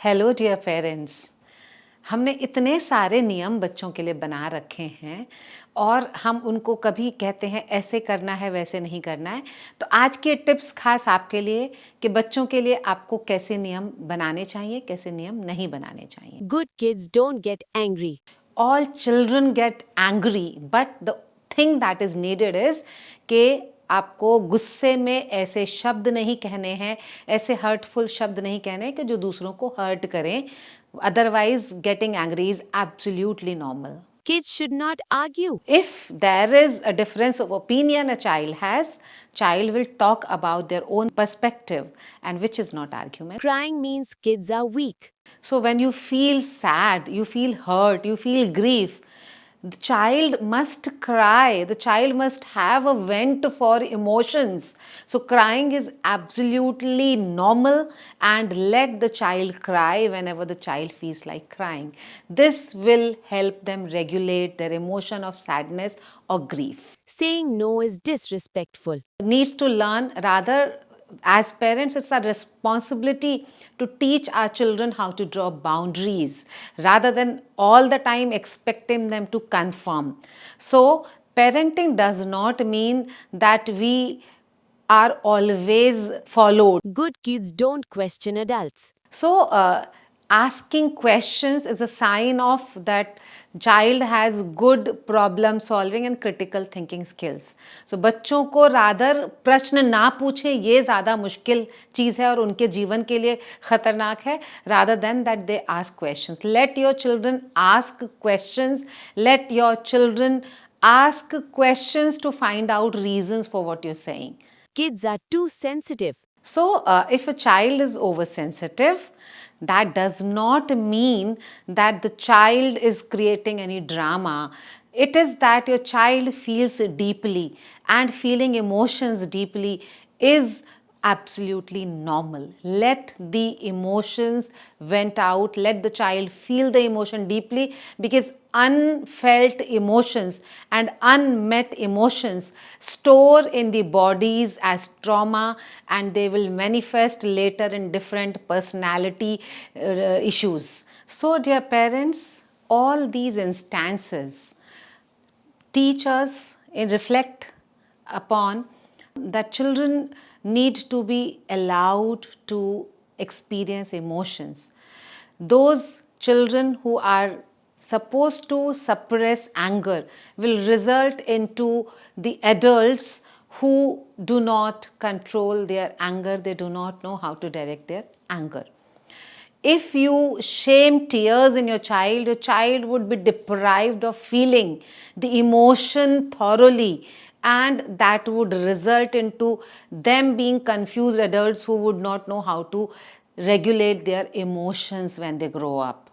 Hello dear parents. हमने इतने सारे नियम बच्चों के लिए बना रखे हैं और हम उनको कभी कहते हैं ऐसे करना है वैसे नहीं करना है। तो आज के टिप्स खास आपके लिए कि बच्चों के लिए आपको कैसे नियम बनाने चाहिए, कैसे नियम नहीं बनाने चाहिए। Good kids don't get angry. All children get angry, but the thing that is needed is कि आपको गुस्से में ऐसे शब्द नहीं कहने हैं, ऐसे हर्टफुल शब्द नहीं कहने हैं कि जो दूसरों को हर्ट करें. Otherwise, getting angry is absolutely normal. Kids should not argue. If there is a difference of opinion a child has, child will talk about their own perspective, and which is not argument. Crying means kids are weak. So when you feel sad, you feel hurt, you feel grief, the child must cry. The child must have a vent for emotions. So crying is absolutely normal, and let the child cry whenever the child feels like crying. This will help them regulate their emotion of sadness or grief. Saying no is disrespectful. Needs to learn, rather, as parents, it's our responsibility to teach our children how to draw boundaries rather than all the time expecting them to conform. So parenting does not mean that we are always followed. Good kids don't question adults. So asking questions is a sign of that child has good problem solving and critical thinking skills. So बच्चों को rather प्रश्न ना पूछें, ये ज़्यादा मुश्किल चीज़ है और उनके जीवन के लिए ख़तरनाक है, rather than that they ask questions. Let your children ask questions. Let your children ask questions to find out reasons for what you're saying. Kids are too sensitive. So if a child is oversensitive, that does not mean that the child is creating any drama. It is that your child feels deeply, and feeling emotions deeply is absolutely normal. Let the emotions vent out. Let the child feel the emotion deeply, because unfelt emotions and unmet emotions store in the bodies as trauma, and they will manifest later in different personality issues. So dear parents, all these instances teach us and reflect upon that children need to be allowed to experience emotions. Those children who are supposed to suppress anger will result into the adults who do not control their anger. They do not know how to direct their anger. If you shame tears in your child would be deprived of feeling the emotion thoroughly, and that would result into them being confused adults who would not know how to regulate their emotions when they grow up.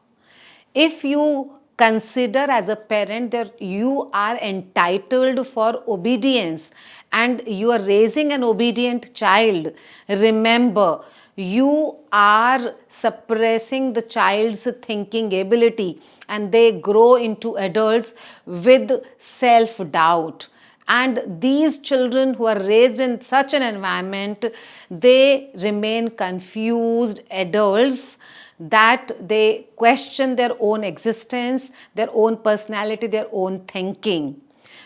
If you consider as a parent that you are entitled for obedience and you are raising an obedient child, remember, you are suppressing the child's thinking ability, and they grow into adults with self-doubt. And these children who are raised in such an environment, they remain confused adults, that they question their own existence, their own personality, their own thinking.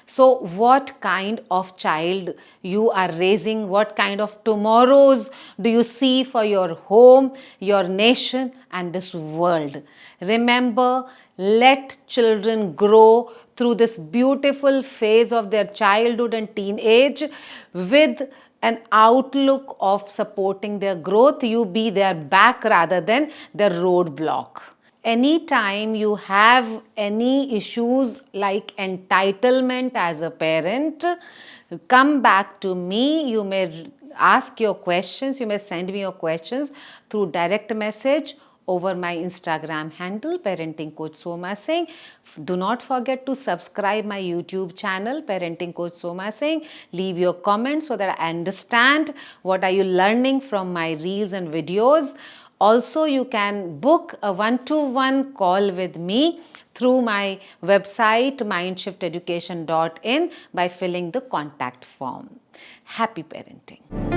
So what kind of child you are raising? What kind of tomorrows do you see for your home, your nation, and this world? Remember, let children grow through this beautiful phase of their childhood and teenage with an outlook of supporting their growth. You be their back rather than their roadblock. Anytime you have any issues like entitlement as a parent, come back to me. You may ask your questions. You may send me your questions through direct message over my Instagram handle, Parenting Coach Soma Singh. Do not forget to subscribe my YouTube channel, Parenting Coach Soma Singh. Leave your comments so that I understand what are you learning from my reels and videos. Also, you can book a one-to-one call with me through my website mindshifteducation.in by filling the contact form. Happy parenting.